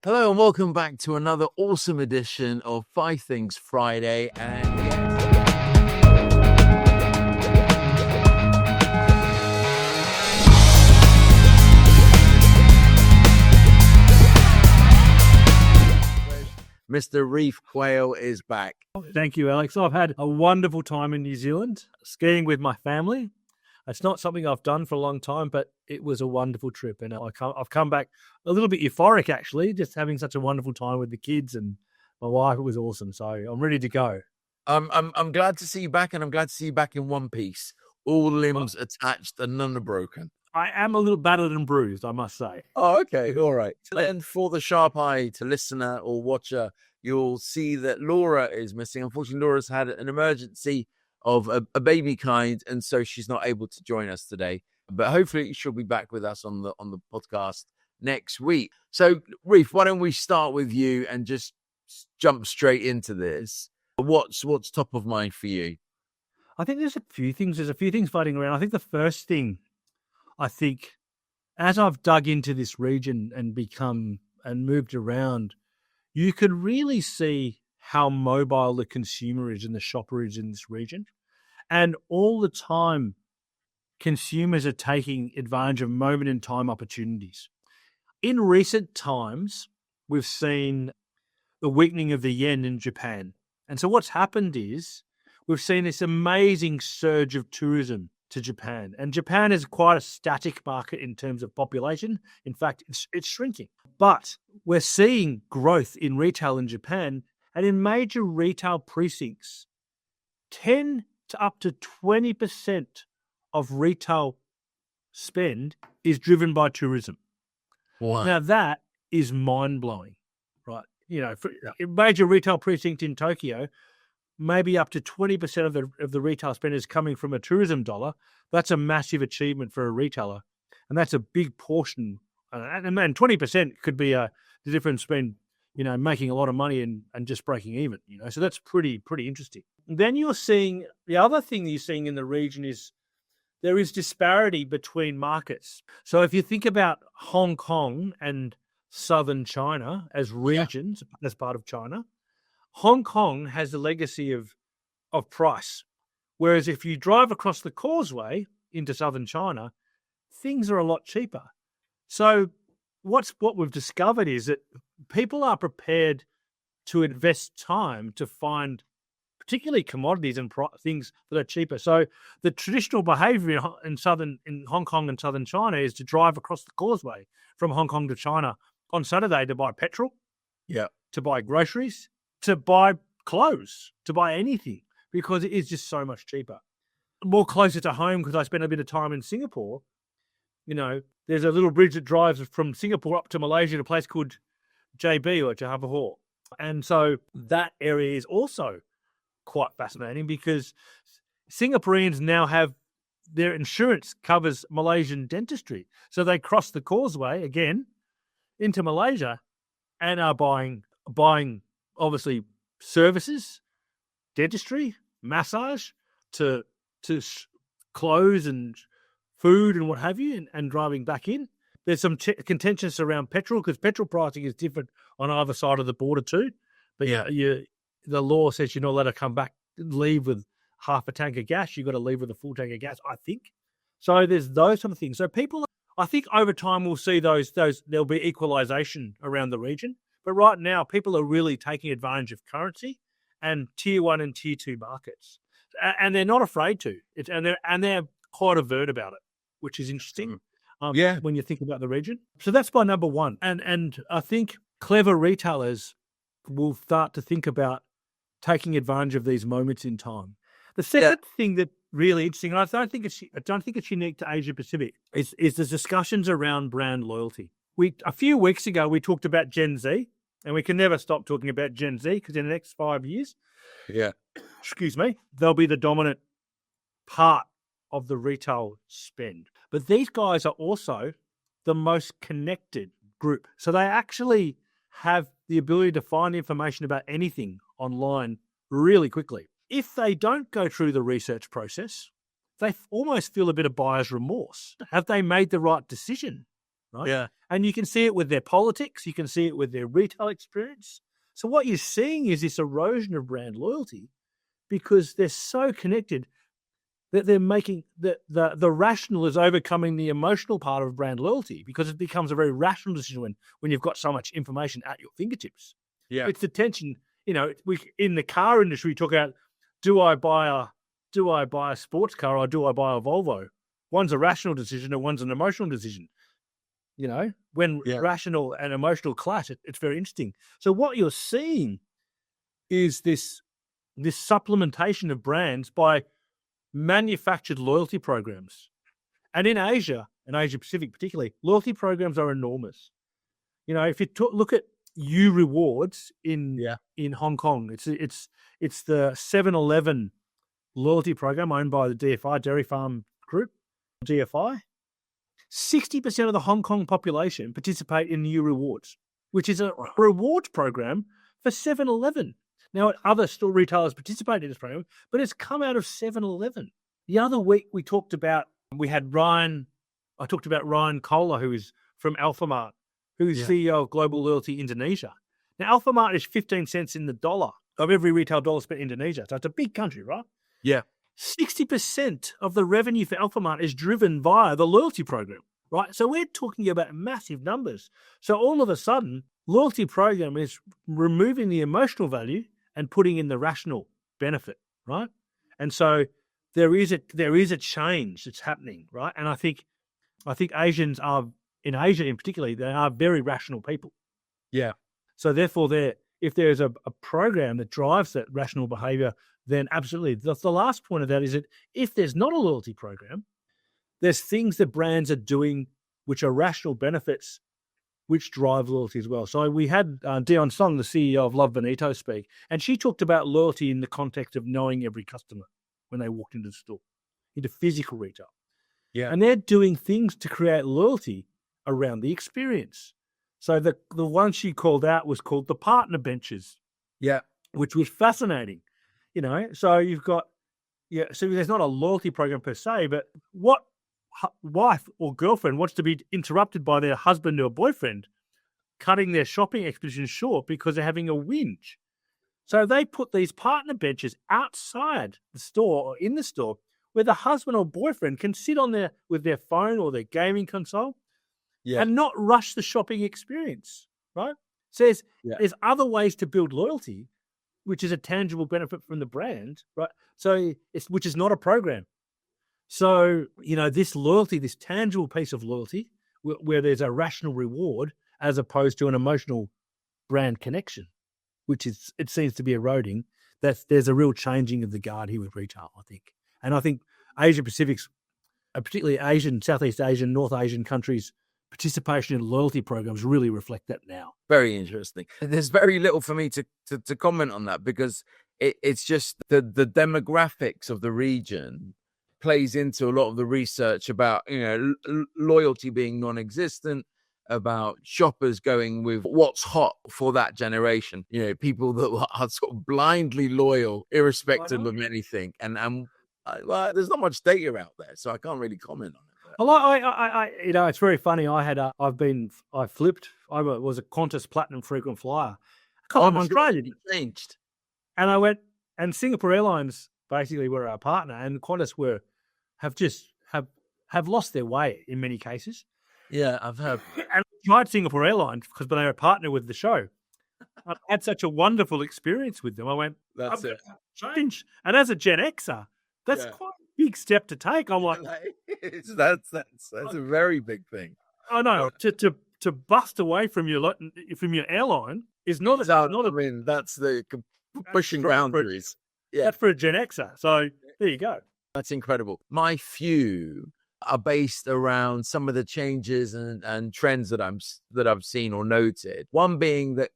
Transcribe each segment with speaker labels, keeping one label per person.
Speaker 1: Hello and welcome back to another awesome edition of Five Things Friday. Mr. Ryf Quail is back.
Speaker 2: Thank you, Alex. I've had a wonderful time in New Zealand, skiing with my family. It's not something I've done for a long time, but it was a wonderful trip. And I've come back a little bit euphoric, actually, just having such a wonderful time with the kids and my wife. It was awesome. So I'm ready to go.
Speaker 1: I'm glad to see you back, and I'm glad to see you back in one piece. All limbs attached and none are broken.
Speaker 2: I am a little battered and bruised, I must say.
Speaker 1: Oh, okay. All right. And for the sharp-eyed listener or watcher, you'll see that Laura is missing. Unfortunately, Laura's had an emergency of a baby kind, and so she's not able to join us today. But hopefully she'll be back with us on the podcast next week. So, Ryf, why don't we start with you and just jump straight into this? What's top of mind for you?
Speaker 2: I think there's a few things. There's a few things floating around. I think the first thing, as I've dug into this region and moved around, you could really see how mobile the consumer is and the shopper is in this region. And all the time, consumers are taking advantage of moment-in-time opportunities. In recent times, we've seen the weakening of the yen in Japan. And so what's happened is we've seen this amazing surge of tourism to Japan. And Japan is quite a static market in terms of population. In fact, it's shrinking. But we're seeing growth in retail in Japan, and in major retail precincts, 10 to up to 20% of retail spend is driven by tourism.
Speaker 1: Wow.
Speaker 2: Now, that is mind-blowing, right? You know, for a major retail precinct in Tokyo, maybe up to 20% of the retail spend is coming from a tourism dollar. That's a massive achievement for a retailer, and that's a big portion. And 20% could be the difference between, making a lot of money and just breaking even. So that's pretty interesting. Then you're seeing the other thing that you're seeing in the region is there is disparity between markets. So if you think about Hong Kong and southern China as regions, as part of China, Hong Kong has the legacy of price. Whereas if you drive across the causeway into southern China, things are a lot cheaper. So what we've discovered is that people are prepared to invest time to find particularly commodities and things that are cheaper. So the traditional behavior in Hong Kong and southern China is to drive across the causeway from Hong Kong to China on Saturday to buy petrol, to buy groceries, to buy clothes, to buy anything, because it is just so much cheaper. More closer to home, because I spent a bit of time in Singapore, there's a little bridge that drives from Singapore up to Malaysia to a place called JB or Johor. And so that area is also quite fascinating because Singaporeans now have their insurance covers Malaysian dentistry. So they cross the causeway again into Malaysia and are buying obviously services, dentistry, massage, to clothes and food and what have you, and driving back in. There's some contentiousness around petrol because petrol pricing is different on either side of the border too. But the law says you're not allowed to leave with half a tank of gas. You've got to leave with a full tank of gas, I think. So there's those sort of things. So people, I think over time we'll see those there'll be equalization around the region. But right now, people are really taking advantage of currency and tier 1 and tier 2 markets, and they're not afraid to. And they're quite overt about it, which is interesting. When you think about the region. So that's my number one. And I think clever retailers will start to think about taking advantage of these moments in time. The second thing that really interesting, and I don't think it's unique to Asia Pacific, is the discussions around brand loyalty. A few weeks ago we talked about Gen Z, and we can never stop talking about Gen Z because in the next 5 years, they'll be the dominant part of the retail spend. But these guys are also the most connected group. So they actually have the ability to find information about anything online really quickly. If they don't go through the research process, they almost feel a bit of buyer's remorse. Have they made the right decision? right?
Speaker 1: Yeah.
Speaker 2: And you can see it with their politics. You can see it with their retail experience. So what you're seeing is this erosion of brand loyalty because they're so connected that they're making the rational is overcoming the emotional part of brand loyalty because it becomes a very rational decision when you've got so much information at your fingertips.
Speaker 1: Yeah.
Speaker 2: It's the tension, in the car industry, we talk about, do I buy a sports car or do I buy a Volvo? One's a rational decision and one's an emotional decision. When rational and emotional clash, it's very interesting. So what you're seeing is this supplementation of brands by manufactured loyalty programs. And in Asia, and Asia Pacific particularly, loyalty programs are enormous. If you look at U Rewards in Hong Kong, it's the 7-Eleven loyalty program owned by the DFI, Dairy Farm Group, DFI. 60% of the Hong Kong population participate in U Rewards, which is a rewards program for 7-Eleven. Now, other store retailers participate in this program, but it's come out of 7-Eleven. The other week I talked about Ryan Kohler, who is from Alphamart, who's CEO of Global Loyalty Indonesia. Now, Alphamart is 15 cents in the dollar of every retail dollar spent in Indonesia. So it's a big country, right?
Speaker 1: Yeah.
Speaker 2: 60% of the revenue for Alphamart is driven via the loyalty program, right? So we're talking about massive numbers. So all of a sudden, loyalty program is removing the emotional value and putting in the rational benefit, right? And so there is a change that's happening, right? And I think Asians are, in Asia in particular, they are very rational people.
Speaker 1: Yeah.
Speaker 2: So therefore, if there's a program that drives that rational behavior, then absolutely. The last point of that is that if there's not a loyalty program, there's things that brands are doing which are rational benefits which drive loyalty as well. So we had Dion Song, the CEO of Love Bonito, speak, and she talked about loyalty in the context of knowing every customer when they walked into the store, into physical retail.
Speaker 1: Yeah.
Speaker 2: And they're doing things to create loyalty around the experience. So the one she called out was called the partner benches.
Speaker 1: Yeah.
Speaker 2: Which was fascinating. So you've got, so there's not a loyalty program per se, but what wife or girlfriend wants to be interrupted by their husband or boyfriend cutting their shopping expedition short because they're having a whinge? So they put these partner benches outside the store or in the store where the husband or boyfriend can sit on there with their phone or their gaming console and not rush the shopping experience, right? So there's other ways to build loyalty, which is a tangible benefit from the brand, right? So which is not a program. So, this loyalty, this tangible piece of loyalty where there's a rational reward as opposed to an emotional brand connection, it seems to be eroding, there's a real changing of the guard here with retail, I think. And I think Asia Pacific's, particularly Asian, Southeast Asian, North Asian countries' participation in loyalty programs really reflect that now.
Speaker 1: Very interesting. There's very little for me to comment on that because it's just the demographics of the region plays into a lot of the research about, loyalty being non-existent, about shoppers going with what's hot for that generation, people that are sort of blindly loyal, irrespective of anything. And there's not much data out there, so I can't really comment on it.
Speaker 2: Well, I it's very funny. I flipped. I was a Qantas Platinum frequent flyer. I'm Australian.
Speaker 1: Changed.
Speaker 2: And I went, and Singapore Airlines basically were our partner, and Qantas have lost their way in many cases.
Speaker 1: Yeah, I've heard.
Speaker 2: And I tried Singapore Airlines because they were a partner with the show. I had such a wonderful experience with them. I went,
Speaker 1: that's it.
Speaker 2: Change. And as a Gen Xer, that's quite a big step to take. I'm like,
Speaker 1: that's a very big thing.
Speaker 2: I know to bust away from your airline is not
Speaker 1: that's the pushing boundaries.
Speaker 2: That's for a Gen Xer. So there you go.
Speaker 1: That's incredible. My few are based around some of the changes and trends that I've seen or noted. One being that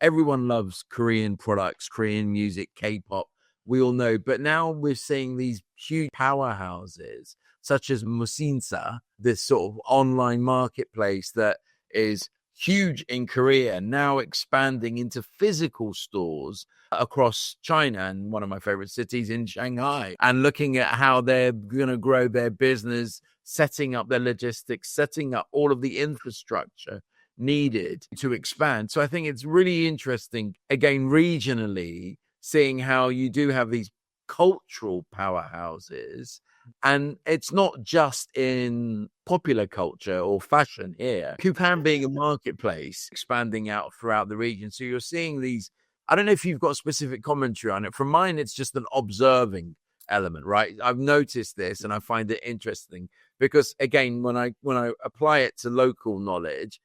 Speaker 1: everyone loves Korean products, Korean music, K-pop, we all know. But now we're seeing these huge powerhouses such as Musinsa, this sort of online marketplace that is huge in Korea, now expanding into physical stores across China and one of my favorite cities in Shanghai, and looking at how they're going to grow their business setting up their logistics, setting up all of the infrastructure needed to expand. So I think it's really interesting, again, regionally, seeing how you do have these cultural powerhouses. And it's not just in popular culture or fashion here. Coupang being a marketplace, expanding out throughout the region. So you're seeing these, I don't know if you've got specific commentary on it. From mine, it's just an observing element, right? I've noticed this and I find it interesting because, again, when I apply it to local knowledge,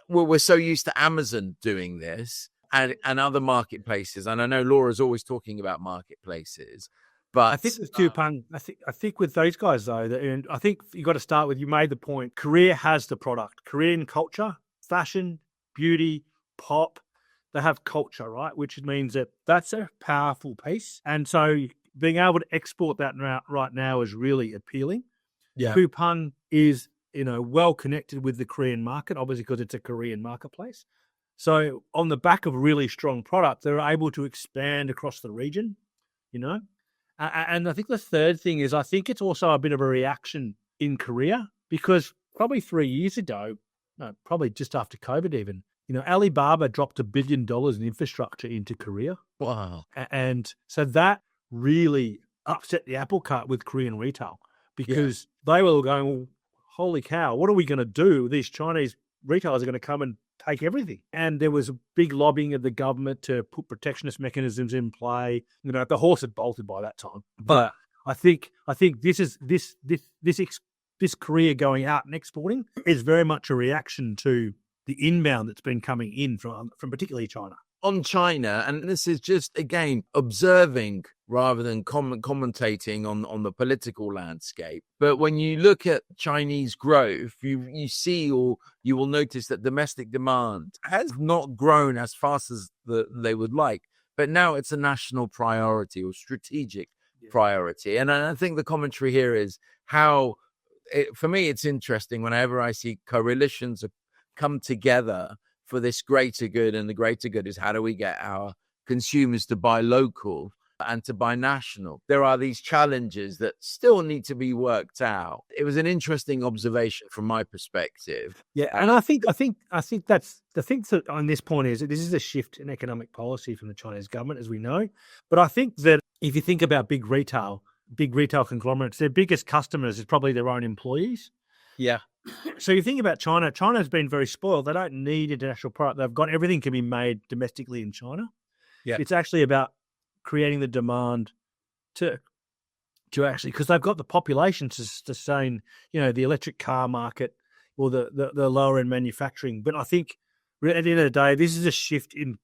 Speaker 1: we're so used to Amazon doing this and other marketplaces. And I know Laura's always talking about marketplaces, but
Speaker 2: I think with Coupang, I think with those guys though, I think you got to start with, you made the point, Korea has the product. Korean culture, fashion, beauty, pop, they have culture, right? Which means that that's a powerful piece. And so being able to export that right now is really appealing.
Speaker 1: Yeah.
Speaker 2: Coupang is, well connected with the Korean market, obviously because it's a Korean marketplace. So on the back of a really strong product, they're able to expand across the region, And I think the third thing is, I think it's also a bit of a reaction in Korea because probably 3 years ago, no, probably just after COVID even, Alibaba dropped $1 billion in infrastructure into Korea.
Speaker 1: Wow.
Speaker 2: And so that really upset the apple cart with Korean retail because they were going, well, holy cow, what are we going to do? These Chinese retailers are going to come and take everything. And there was a big lobbying of the government to put protectionist mechanisms in play. The horse had bolted by that time. But I think this Korea going out and exporting is very much a reaction to the inbound that's been coming in from particularly China.
Speaker 1: On China, and this is just, again, observing rather than commentating on the political landscape. But when you look at Chinese growth, you see, or you will notice that domestic demand has not grown as fast as they would like. But now it's a national priority or strategic priority. And I think the commentary here is how, for me, it's interesting whenever I see coalitions come together for this greater good, and the greater good is how do we get our consumers to buy local and to buy national. There are these challenges that still need to be worked out. It was an interesting observation from my perspective.
Speaker 2: Yeah, and I think that's the thing that on this point is that this is a shift in economic policy from the Chinese government, as we know. But I think that if you think about big retail conglomerates, their biggest customers is probably their own employees.
Speaker 1: Yeah.
Speaker 2: So you think about China. China's been very spoiled. They don't need international product. They've got everything can be made domestically in China.
Speaker 1: Yeah.
Speaker 2: It's actually about creating the demand to actually, because they've got the population to sustain, the electric car market or the lower end manufacturing. But I think at the end of the day, this is a shift in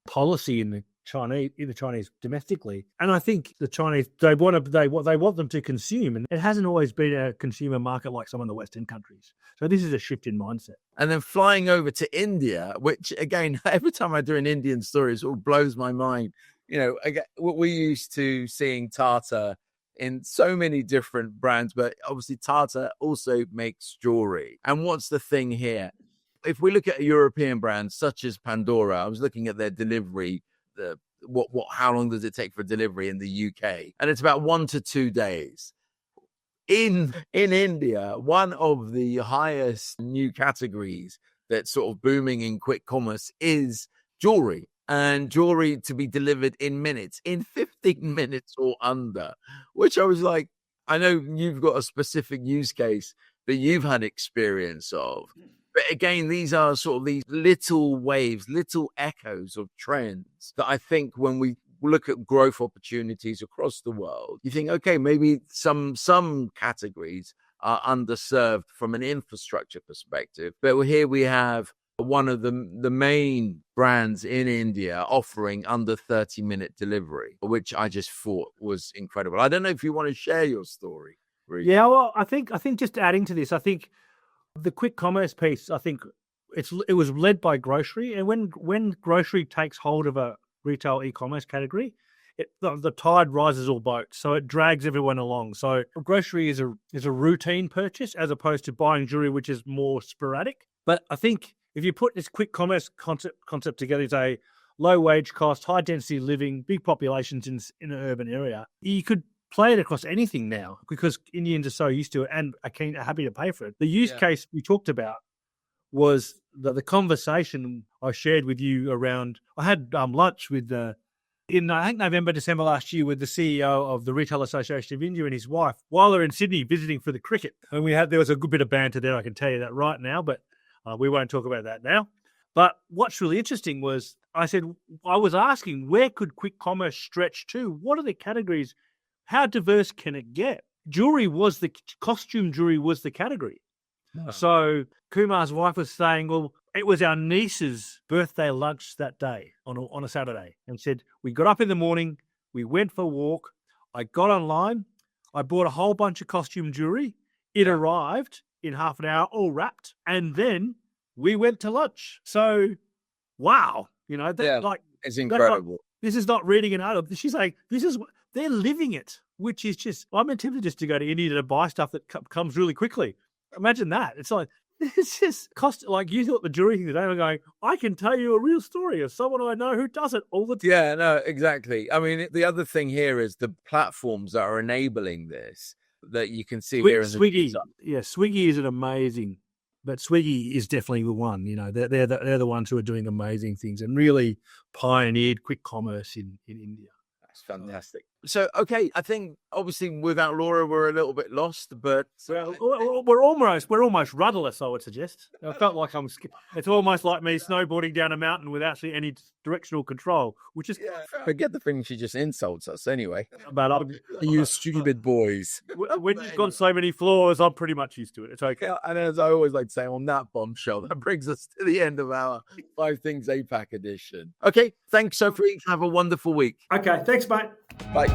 Speaker 2: policy in the Chinese domestically, and I think the Chinese they want them to consume, and it hasn't always been a consumer market like some of the Western countries. So this is a shift in mindset.
Speaker 1: And then flying over to India, which again, every time I do an Indian story, it all blows my mind. Again, we're used to seeing Tata in so many different brands, but obviously Tata also makes jewelry. And what's the thing here? If we look at European brands such as Pandora, I was looking at their delivery. How long does it take for delivery in the UK? And it's about 1 to 2 days. In India, one of the highest new categories that's sort of booming in quick commerce is jewelry, and jewelry to be delivered in minutes, in 15 minutes or under, which I was like, I know you've got a specific use case that you've had experience of. But again, these are sort of these little waves, little echoes of trends that I think when we look at growth opportunities across the world, you think, okay, maybe some categories are underserved from an infrastructure perspective. But here we have one of the main brands in India offering under 30-minute delivery, which I just thought was incredible. I don't know if you want to share your story, Ryf.
Speaker 2: Yeah, well, I think just adding to this, I think the quick commerce piece, I think it was led by grocery, and when grocery takes hold of a retail e-commerce category, the tide rises all boats, so it drags everyone along. So grocery is a routine purchase as opposed to buying jewelry, which is more sporadic. But I think if you put this quick commerce concept together, it's a low wage cost, high density living, big populations in an urban area. You could play it across anything now because Indians are so used to it and are happy to pay for it. The use case we talked about was the conversation I shared with you around. I had lunch with in I think November, December last year with the CEO of the Retail Association of India and his wife while they're in Sydney visiting for the cricket. And there was a good bit of banter there, I can tell you that right now, but we won't talk about that now. But what's really interesting was I was asking, where could quick commerce stretch to? What are the categories? How diverse can it get? Costume jewelry was the category. Oh. So Kumar's wife was saying, well, it was our niece's birthday lunch that day on a Saturday, and said, we got up in the morning, we went for a walk, I got online, I bought a whole bunch of costume jewelry. It arrived in half an hour, all wrapped, and then we went to lunch. So, wow,
Speaker 1: it's incredible.
Speaker 2: This is not reading an article. She's like, they're living it, which is just, I'm tempted just to go to India to buy stuff that comes really quickly. Imagine that. It's like, it's just like you thought the jewelry thing today. I'm going, I can tell you a real story of someone I know who does it all the time.
Speaker 1: Yeah, no, exactly. I mean, the other thing here is the platforms that are enabling this that you can see here in the
Speaker 2: Swiggy. Yeah, Swiggy is an amazing, but Swiggy is definitely the one. They're the ones who are doing amazing things and really pioneered quick commerce in India.
Speaker 1: That's fantastic. So, okay, I think obviously without Laura, we're a little bit lost, but
Speaker 2: we're almost rudderless, I would suggest. I felt like it's almost like me snowboarding down a mountain without any directional control, which is...
Speaker 1: Forget the thing, she just insults us anyway.
Speaker 2: But
Speaker 1: you stupid boys.
Speaker 2: When you've got so many floors, I'm pretty much used to it. It's okay.
Speaker 1: And as I always like to say, on that bombshell, that brings us to the end of our 5 Things APAC edition. Okay, thanks, Sophie. Have a wonderful week.
Speaker 2: Okay, thanks, mate.
Speaker 1: Bye.